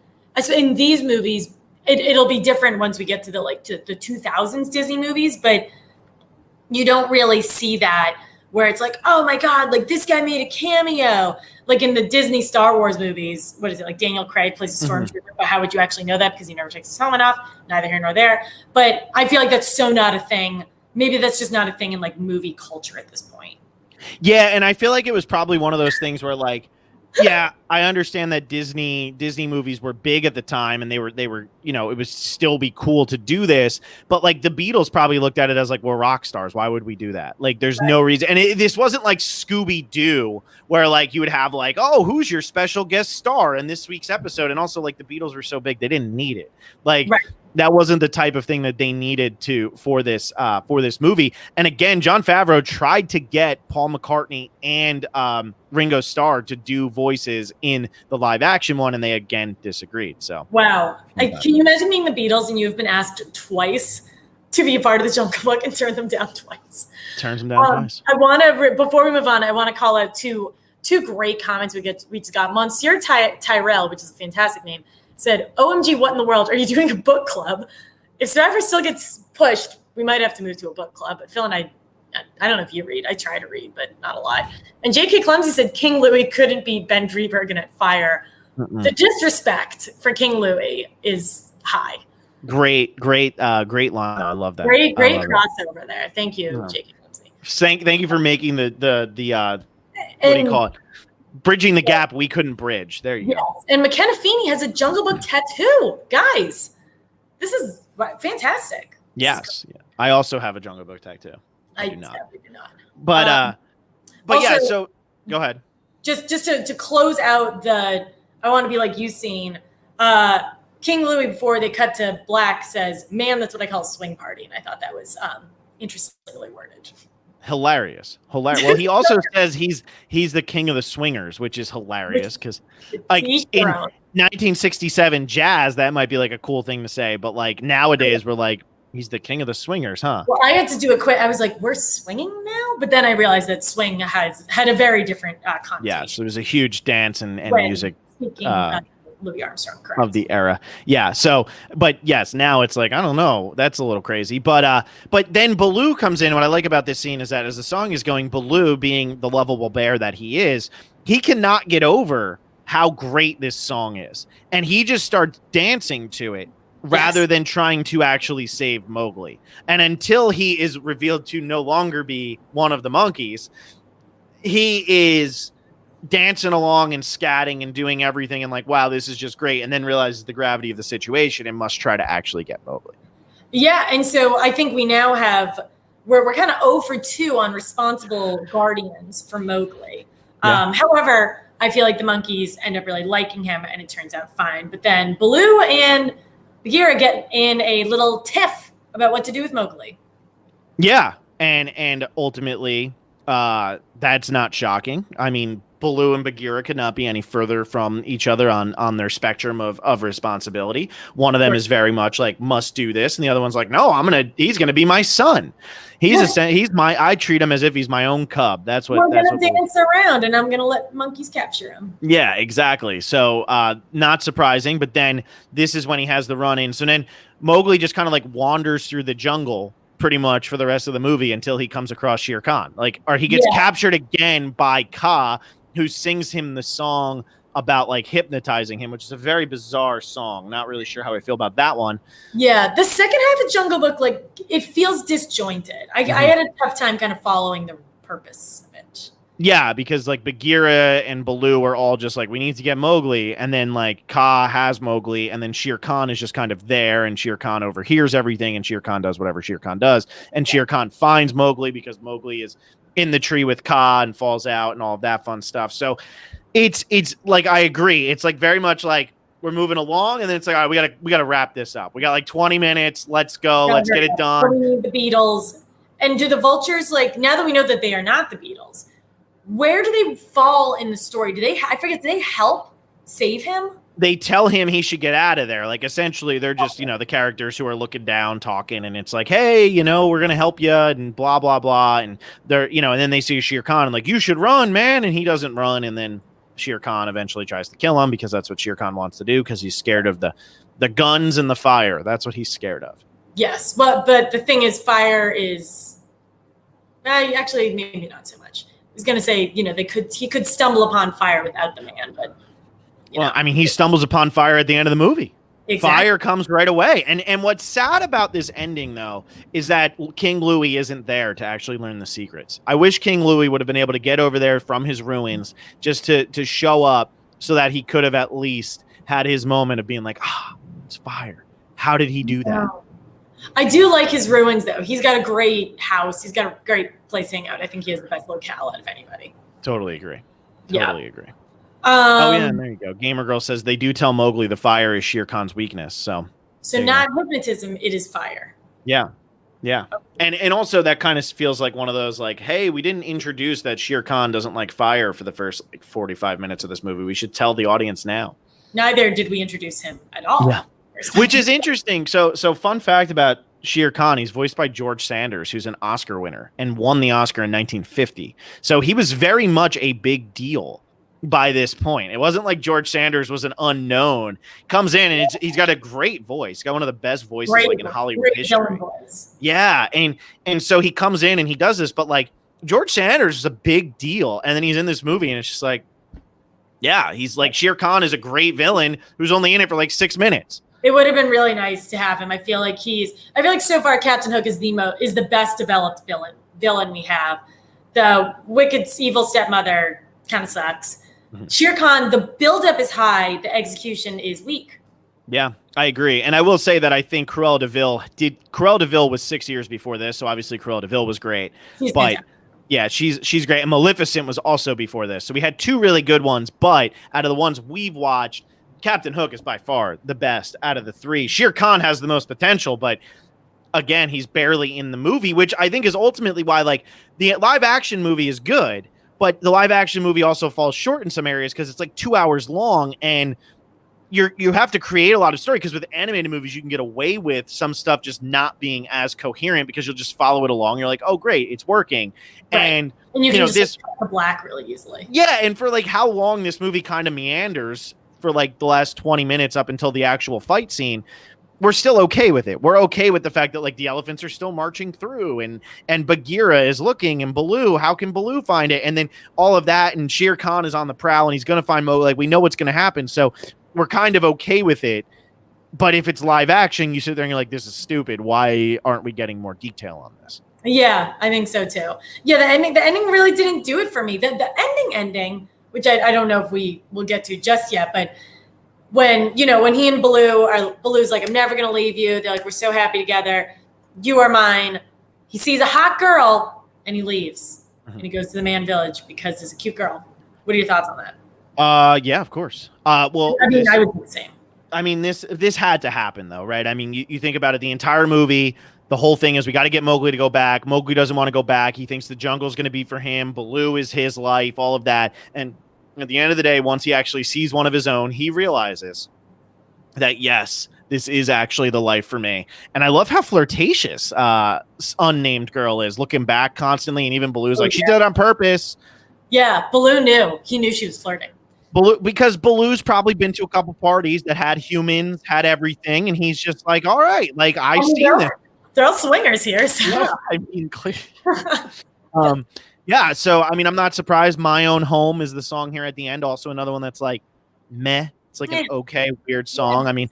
in these movies, it'll be different once we get to the 2000s Disney movies, but you don't really see that where it's like, oh my God, like this guy made a cameo. Like in the Disney Star Wars movies, what is it? Like Daniel Craig plays a stormtrooper, but how would you actually know that? Because he never takes his helmet off, neither here nor there. But I feel like that's so not a thing. Maybe that's just not a thing in like movie culture at this point. Yeah, and I feel like it was probably one of those things where like, yeah, I understand that Disney movies were big at the time, and they were, you know, it would still be cool to do this, but like the Beatles probably looked at it as like, we're rock stars. Why would we do that? Like, there's no reason. And this wasn't like Scooby-Doo where like you would have like, oh, who's your special guest star in this week's episode? And also like the Beatles were so big, they didn't need it. Like that wasn't the type of thing that they needed for this movie. And again, Jon Favreau tried to get Paul McCartney and Ringo Starr to do voices in the live action one, and they again disagreed. So wow, can you imagine being the Beatles and you've been asked twice to be a part of the Jungle Book and turn them down twice? Turns them down twice. I want to before we move on, I want to call out two great comments we just got. Monsieur Tyrell, which is a fantastic name, said, "OMG, what in the world? Are you doing a book club? If Survivor still gets pushed, we might have to move to a book club." But Phil and I don't know if you read. I try to read, but not a lot. And J.K. Clumsy said King Louis couldn't be Ben Driebergen at Fire. The disrespect for King Louis is high. Great line. I love that. Great crossover there. Thank you, J.K. Clumsy. Thank you for making the what do you call it? Bridging the gap we couldn't bridge. There you go. And McKenna Feeney has a Jungle Book tattoo. Guys, this is fantastic. Yes. I also have a Jungle Book tattoo. I do not. But also, yeah, so go ahead. Just to close out the I Want to Be Like You scene, King Louis, before they cut to black, says, "Man, that's what I call a swing party." And I thought that was interestingly worded. Hilarious. Well, he also says he's the king of the swingers, which is hilarious because, like, in 1967 jazz, that might be like a cool thing to say, but like nowadays we're like, he's the king of the swingers, huh? Well, I had to do a quick. I was like, we're swinging now, but then I realized that swing had a very different connotation. Yeah, so it was a huge dance and music. Speaking Louis Armstrong, correct. Of the era. Yeah. So, but yes, now it's like, I don't know. That's a little crazy. But then Baloo comes in. What I like about this scene is that as the song is going, Baloo, being the lovable bear that he is, he cannot get over how great this song is. And he just starts dancing to it rather than trying to actually save Mowgli. And until he is revealed to no longer be one of the monkeys, he is dancing along and scatting and doing everything and like, wow, this is just great, and then realizes the gravity of the situation and must try to actually get Mowgli. Yeah, and so I think we now have we're kind of 0 for 2 on responsible guardians for Mowgli. Yeah. However, I feel like the monkeys end up really liking him and it turns out fine. But then Baloo and Bagheera get in a little tiff about what to do with Mowgli. Yeah, and ultimately that's not shocking. I mean, Baloo and Bagheera could not be any further from each other on their spectrum of responsibility. One of them is very much like, must do this, and the other one's like, no, he's gonna be my son. I treat him as if he's my own cub. That's what. We're gonna dance around, and I'm gonna let monkeys capture him. Yeah, exactly. So not surprising, but then this is when he has the run in. So then Mowgli just kind of like wanders through the jungle pretty much for the rest of the movie until he comes across Shere Khan, or he gets captured again by Kaa, who sings him the song about like hypnotizing him, which is a very bizarre song. Not really sure how I feel about that one. Yeah, the second half of Jungle Book, like, it feels disjointed. I had a tough time kind of following the purpose of it. Yeah, because like Bagheera and Baloo are all just like, we need to get Mowgli, and then like Kaa has Mowgli, and then Shere Khan is just kind of there, and Shere Khan overhears everything, and Shere Khan does whatever Shere Khan does, and Shere Khan finds Mowgli because Mowgli is in the tree with Kaa and falls out and all of that fun stuff. So it's like, I agree. It's like very much like we're moving along, and then it's like, all right, we gotta wrap this up. We got like 20 minutes. Let's go. Let's get it done. We need the Beatles. And do the vultures, like, now that we know that they are not the Beatles, where do they fall in the story? Do they help save him? They tell him he should get out of there. Like, essentially, they're just, the characters who are looking down, talking, and it's like, hey, we're going to help you, and blah, blah, blah. And they're, and then they see Shere Khan and like, you should run, man. And he doesn't run. And then Shere Khan eventually tries to kill him because that's what Shere Khan wants to do, because he's scared of the guns and the fire. That's what he's scared of. Yes. But the thing is, fire is actually maybe not so much. I was going to say, he could stumble upon fire without the man, but. Well, I mean, he stumbles upon fire at the end of the movie. Exactly. Fire comes right away. And what's sad about this ending, though, is that King Louis isn't there to actually learn the secrets. I wish King Louis would have been able to get over there from his ruins just to show up so that he could have at least had his moment of being like, it's fire. How did he do that? I do like his ruins, though. He's got a great house. He's got a great place to hang out. I think he has the best locale out of anybody. Totally agree. Agree. And there you go. Gamer Girl says they do tell Mowgli the fire is Shere Khan's weakness. So not hypnotism, it is fire. Yeah. Yeah. Okay. And also that kind of feels like one of those like, hey, we didn't introduce that Shere Khan doesn't like fire for the first 45 minutes of this movie. We should tell the audience now. Neither did we introduce him at all. Yeah. Which is interesting. So fun fact about Shere Khan, he's voiced by George Sanders, who's an Oscar winner and won the Oscar in 1950. So he was very much a big deal by this point. It wasn't like George Sanders was an unknown. Comes in and he's got a great voice. He's got one of the best voices in Hollywood history. Yeah, and so he comes in and he does this, but like George Sanders is a big deal, and then he's in this movie and it's just like, yeah, he's like, Shere Khan is a great villain who's only in it for like 6 minutes. It would have been really nice to have him. I feel like so far Captain Hook is the best developed villain we have. The wicked evil stepmother kind of sucks. Mm-hmm. Shere Khan, the buildup is high, the execution is weak. Yeah, I agree. And I will say that I think Cruella de Vil was 6 years before this, so obviously Cruella de Vil was great. Yeah, she's great. And Maleficent was also before this. So we had two really good ones, but out of the ones we've watched, Captain Hook is by far the best out of the three. Shere Khan has the most potential, but again, he's barely in the movie, which I think is ultimately why, like, the live action movie is good, but the live action movie also falls short in some areas because it's like 2 hours long, and you have to create a lot of story, because with animated movies you can get away with some stuff just not being as coherent because you'll just follow it along. You're like, oh great, it's working. Right. And you can know, just this the black really easily. Yeah, and for like how long this movie kind of meanders for like the last 20 minutes up until the actual fight scene, we're still okay with it. We're okay with the fact that like the elephants are still marching through, and Bagheera is looking, and Baloo, how can Baloo find it? And then all of that, and Shere Khan is on the prowl, and he's going to find Mowgli. Like, we know what's going to happen, so we're kind of okay with it. But if it's live action, you sit there and you're like, this is stupid. Why aren't we getting more detail on this? Yeah, I think so too. Yeah, the ending really didn't do it for me. The ending, which I don't know if we will get to just yet, but when he and Baloo's like, I'm never gonna leave you. They're like, we're so happy together. You are mine. He sees a hot girl and he leaves. And he goes to the man village because there's a cute girl. What are your thoughts on that? Yeah, of course. Well, I mean, I would do the same. I mean, this had to happen though, right? I mean, you think about it, the entire movie, the whole thing is we got to get Mowgli to go back. Mowgli doesn't want to go back. He thinks the jungle's going to be for him. Baloo is his life, all of that. And at the end of the day, once he actually sees one of his own, he realizes that, yes, this is actually the life for me. And I love how flirtatious unnamed girl is, looking back constantly. And even Baloo's like, she did it on purpose. Yeah, Baloo knew. He knew she was flirting. Because Baloo's probably been to a couple parties that had humans, had everything. And he's just like, all right, like, I've seen this. They're all swingers here. So. Yeah, I mean, clear. Yeah, so I mean, I'm not surprised. My Own Home is the song here at the end. Also, another one that's like meh. It's like an okay, weird song. I mean,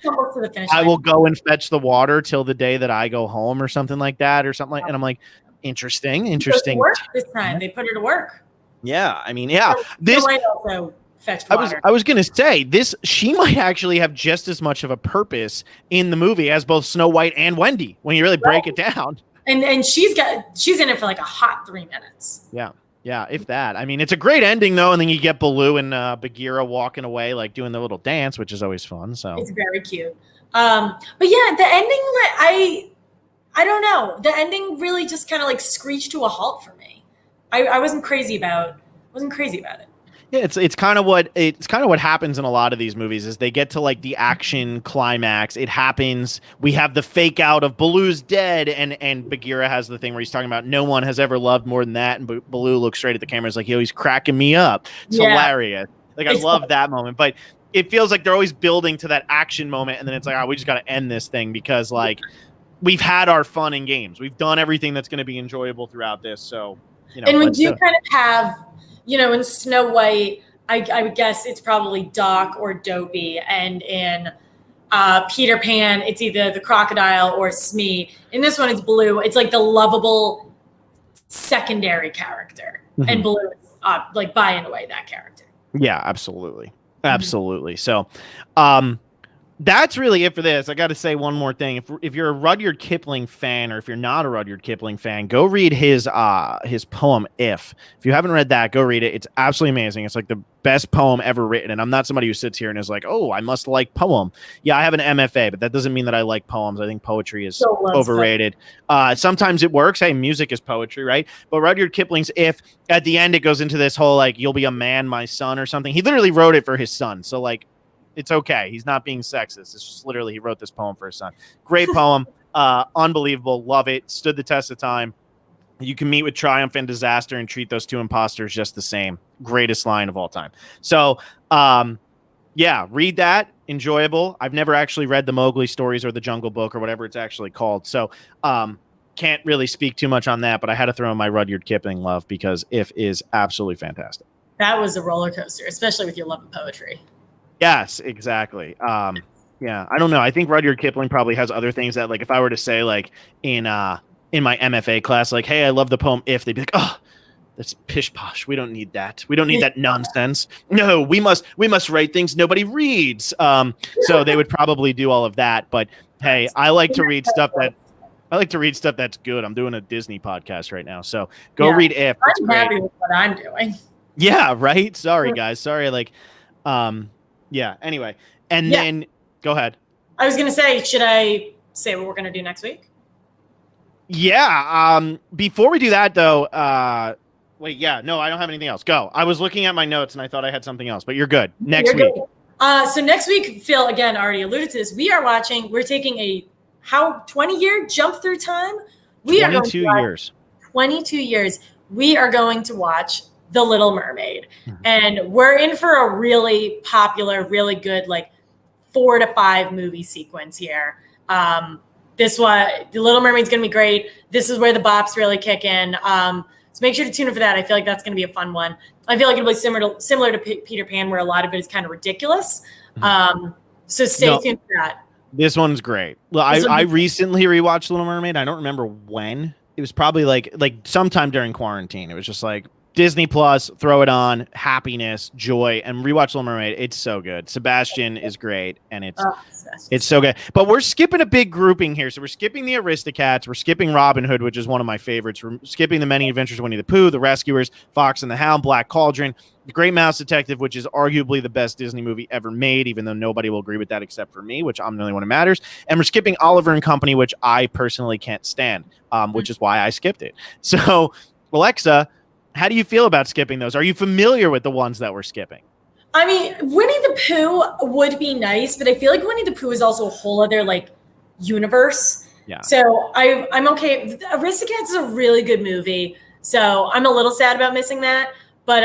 I will go and fetch the water till the day that I go home, or something like that, or something like. And I'm like, interesting. Work this time. They put her to work. Yeah, I mean, yeah. This also fetched water. I was gonna say this. She might actually have just as much of a purpose in the movie as both Snow White and Wendy when you really break it down. And she's in it for like a hot 3 minutes. Yeah, if that. I mean, it's a great ending though, and then you get Baloo and Bagheera walking away, like doing the little dance, which is always fun. So it's very cute. But yeah, the ending, I don't know. The ending really just kind of like screeched to a halt for me. I wasn't crazy about it. Yeah, it's kind of what happens in a lot of these movies is they get to like the action climax. It happens. We have the fake out of Baloo's dead, and Bagheera has the thing where he's talking about no one has ever loved more than that, and Baloo looks straight at the camera. He's like, yo, he's cracking me up. It's hilarious. Like, I love that moment, but it feels like they're always building to that action moment, and then it's like, oh, we just got to end this thing because like we've had our fun and games. We've done everything that's going to be enjoyable throughout this. So, and we do kind of have. In Snow White, I would guess it's probably Doc or Dopey. And in Peter Pan, it's either the crocodile or Smee. In this one, it's Baloo. It's like the lovable secondary character. Mm-hmm. And Baloo is like buying away that character. Yeah, absolutely. Absolutely. So, that's really it for this. I got to say one more thing. If you're a Rudyard Kipling fan, or if you're not a Rudyard Kipling fan, go read his poem If you haven't read that, go read it. It's absolutely amazing. It's like the best poem ever written. And I'm not somebody who sits here and is like, oh, I must like poem. Yeah, I have an MFA, but that doesn't mean that I like poems. I think poetry is overrated. Sometimes it works. Hey, music is poetry, right? But Rudyard Kipling's If, at the end, it goes into this whole like, you'll be a man, my son, or something. He literally wrote it for his son. So like, it's okay. He's not being sexist. It's just literally he wrote this poem for his son. Great poem. Unbelievable. Love it. Stood the test of time. You can meet with triumph and disaster and treat those two imposters just the same. Greatest line of all time. So, yeah, read that. Enjoyable. I've never actually read the Mowgli stories or the Jungle Book or whatever it's actually called. So, can't really speak too much on that, but I had to throw in my Rudyard Kipling love because If is absolutely fantastic. That was a roller coaster, especially with your love of poetry. Yes, exactly. Yeah, I don't know. I think Rudyard Kipling probably has other things that, like, if I were to say, like, in my MFA class, like, hey, I love the poem If, they'd be like, oh, that's pish posh. We don't need that. We don't need that nonsense. No, we must write things nobody reads. So they would probably do all of that. But hey, I like to read stuff that's good. I'm doing a Disney podcast right now, so go read If. I'm happy with what I'm doing. Yeah, right. Sorry, guys. Sorry, like. Yeah, anyway. And then go ahead. I was going to say, should I say what we're going to do next week? Yeah. Before we do that, though, wait, yeah, no, I don't have anything else. Go. I was looking at my notes and I thought I had something else, but you're good. Next week. So next week, Phil, again, already alluded to this. We're taking a 20-year jump through time. 22 years. 22 years. We are going to watch The Little Mermaid. Mm-hmm. And we're in for a really popular, really good, like 4 to 5 movie sequence here. This one, The Little Mermaid's going to be great. This is where the bops really kick in. So make sure to tune in for that. I feel like that's going to be a fun one. I feel like it'll be similar to Peter Pan, where a lot of it is kind of ridiculous. So stay tuned for that. This one's great. Well, I recently rewatched Little Mermaid. I don't remember when. It was probably like sometime during quarantine. It was just like Disney Plus, throw it on, happiness, joy, and rewatch Little Mermaid. It's so good. Sebastian is great, and it's so good. But we're skipping a big grouping here. So we're skipping the Aristocats. We're skipping Robin Hood, which is one of my favorites. We're skipping The Many Adventures of Winnie the Pooh, The Rescuers, Fox and the Hound, Black Cauldron, The Great Mouse Detective, which is arguably the best Disney movie ever made, even though nobody will agree with that except for me, which I'm the only one who matters. And we're skipping Oliver and Company, which I personally can't stand, which is why I skipped it. So, Alexa, how do you feel about skipping those? Are you familiar with the ones that we're skipping? I mean, Winnie the Pooh would be nice, but I feel like Winnie the Pooh is also a whole other like universe. Yeah. So I'm okay. Aristocats is a really good movie, so I'm a little sad about missing that. But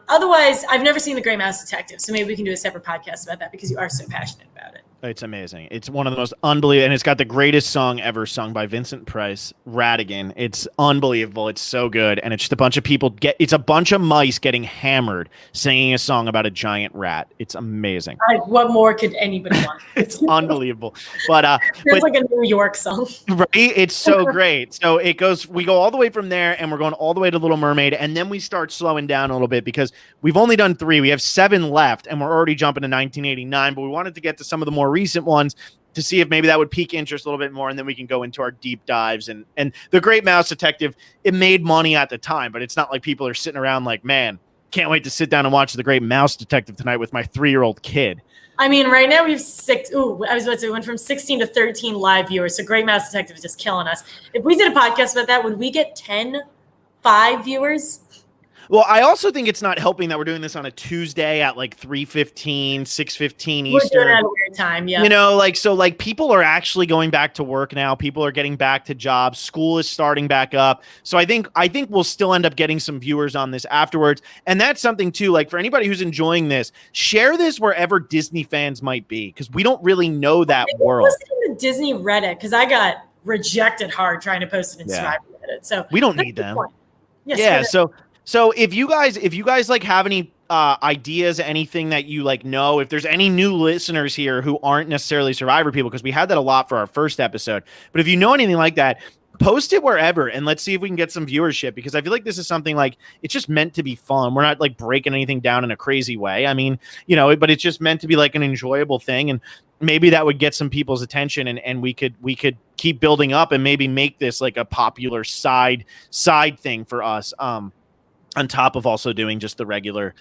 otherwise, I've never seen The Great Mouse Detective, so maybe we can do a separate podcast about that because you are so passionate about it. It's amazing. It's one of the most unbelievable, and it's got the greatest song ever sung by Vincent Price, Radigan. It's unbelievable. It's so good, and it's just a bunch of people it's a bunch of mice getting hammered singing a song about a giant rat. It's amazing. What more could anybody want? It's unbelievable. But it's like a New York song, right? It's so great. So we go all the way from there, and we're going all the way to Little Mermaid, and then we start slowing down a little bit because we've only done 3. We have 7 left, and we're already jumping to 1989. But we wanted to get to some of the more recent ones to see if maybe that would pique interest a little bit more, and then we can go into our deep dives. And The Great Mouse Detective, it made money at the time, but it's not like people are sitting around like, man, can't wait to sit down and watch The Great Mouse Detective tonight with my 3-year-old kid. I mean, right now we have 6. Ooh, I was about to say, we went from 16 to 13 live viewers. So Great Mouse Detective is just killing us. If we did a podcast about that, would we get 5 viewers? Well, I also think it's not helping that we're doing this on a Tuesday at like 3:15, 6:15 Eastern. We're doing it at a weird time, yeah. You know, so people are actually going back to work now. People are getting back to jobs. School is starting back up. So I think we'll still end up getting some viewers on this afterwards. And that's something too, like for anybody who's enjoying this, share this wherever Disney fans might be, because we don't really know that world. Post it in the Disney Reddit, because I got rejected hard trying to post it in Survivor Reddit. So we don't need them. Yes, yeah, So if you guys like have any ideas, anything that you like know, if there's any new listeners here who aren't necessarily Survivor people, because we had that a lot for our first episode, but if you know anything like that, post it wherever and let's see if we can get some viewership, because I feel like this is something like it's just meant to be fun. We're not like breaking anything down in a crazy way. I mean, but it's just meant to be like an enjoyable thing, and maybe that would get some people's attention, and we could keep building up and maybe make this like a popular side thing for us. On top of also doing just the regular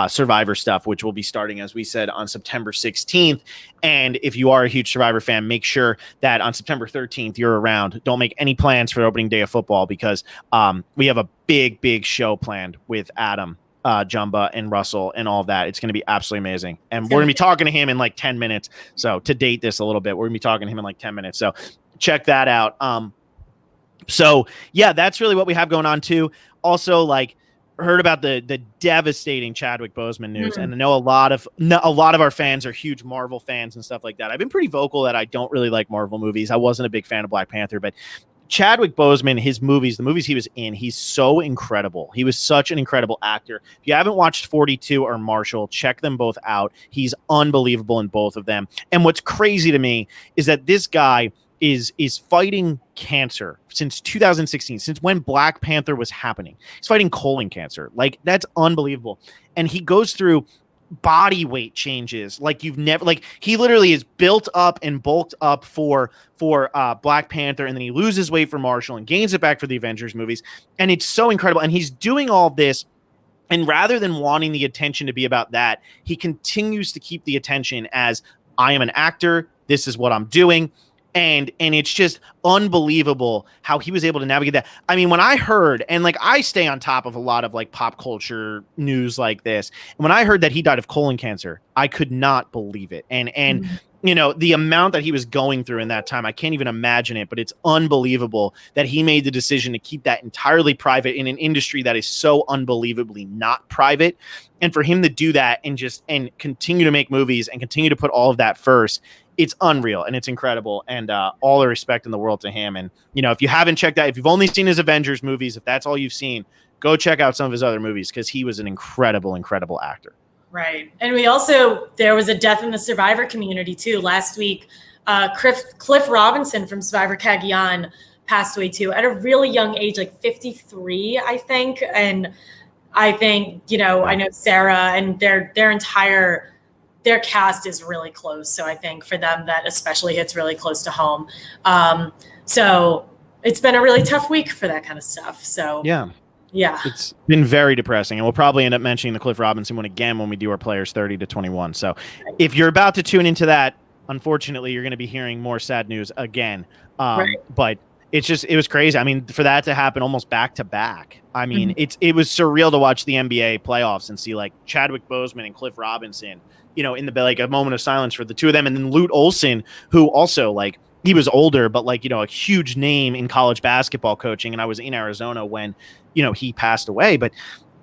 Survivor stuff, which will be starting, as we said, on September 16th. And if you are a huge Survivor fan, make sure that on September 13th, you're around. Don't make any plans for opening day of football, because we have a big show planned with Adam, Jumba, and Russell and all of that. It's going to be absolutely amazing. And we're going to be talking to him in like 10 minutes. So to date this a little bit, we're going to be talking to him in like 10 minutes. So check that out. So yeah, that's really what we have going on too. Also, like, heard about the devastating Chadwick Boseman news, and I know a lot of our fans are huge Marvel fans and stuff like that. I've been pretty vocal that I don't really like Marvel movies. I wasn't a big fan of Black Panther, but Chadwick Boseman, his movies, the movies he was in, he's so incredible. He was such an incredible actor. If you haven't watched 42 or Marshall, check them both out. He's unbelievable in both of them. And what's crazy to me is that this guy is fighting cancer since 2016, since when Black Panther was happening. He's fighting colon cancer. Like, that's unbelievable. And he goes through body weight changes like you've never, like, he literally is built up and bulked up for Black Panther, and then he loses weight for Marshall and gains it back for the Avengers movies. And it's so incredible. And he's doing all this, and rather than wanting the attention to be about that, he continues to keep the attention as, I am an actor, this is what I'm doing. And it's just unbelievable how he was able to navigate that. I mean, when I heard, and like I stay on top of a lot of like pop culture news like this, and when I heard that he died of colon cancer, I could not believe it. And you know, the amount that he was going through in that time, I can't even imagine it, but it's unbelievable that he made the decision to keep that entirely private in an industry that is so unbelievably not private. And for him to do that and continue to make movies and continue to put all of that first, it's unreal and it's incredible. And all the respect in the world to him. And, you know, if you haven't checked out, if you've only seen his Avengers movies, if that's all you've seen, go check out some of his other movies because he was an incredible, incredible actor. Right. And there was a death in the Survivor community too. Last week, Cliff Robinson from Survivor Cagayan passed away too at a really young age, like 53, I think. And I think, you know, I know Sarah and their cast is really close. So I think for them that especially hits really close to home. So it's been a really tough week for that kind of stuff. So yeah, it's been very depressing, and we'll probably end up mentioning the Cliff Robinson one again when we do our players 30 to 21. So if you're about to tune into that, unfortunately, you're going to be hearing more sad news again. But it was crazy. I mean, for that to happen almost back to back. I mean, it was surreal to watch the NBA playoffs and see like Chadwick Boseman and Cliff Robinson, you know, in the like a moment of silence for the two of them, and then Lute Olson, who also like. He was older, but like, you know, a huge name in college basketball coaching. And I was in Arizona when, you know, he passed away, but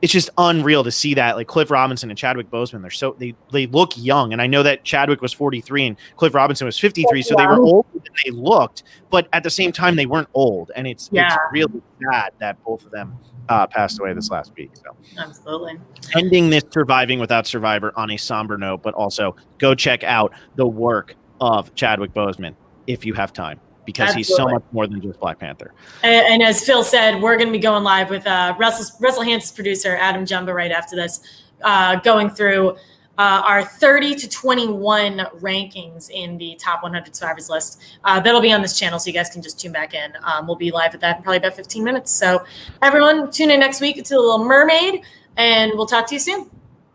it's just unreal to see that like Cliff Robinson and Chadwick Boseman, they look young. And I know that Chadwick was 43 and Cliff Robinson was 53. So they were older than they looked, but at the same time, they weren't old. And it's really sad that both of them passed away this last week. So absolutely ending this Surviving Without Survivor on a somber note, but also go check out the work of Chadwick Boseman if you have time, because he's so much more than just Black Panther. And as Phil said, we're going to be going live with Russell Hansen's producer, Adam Jumba, right after this, going through our 30 to 21 rankings in the top 100 survivors list. That'll be on this channel, so you guys can just tune back in. We'll be live with that in probably about 15 minutes. So everyone, tune in next week to The Little Mermaid, and we'll talk to you soon.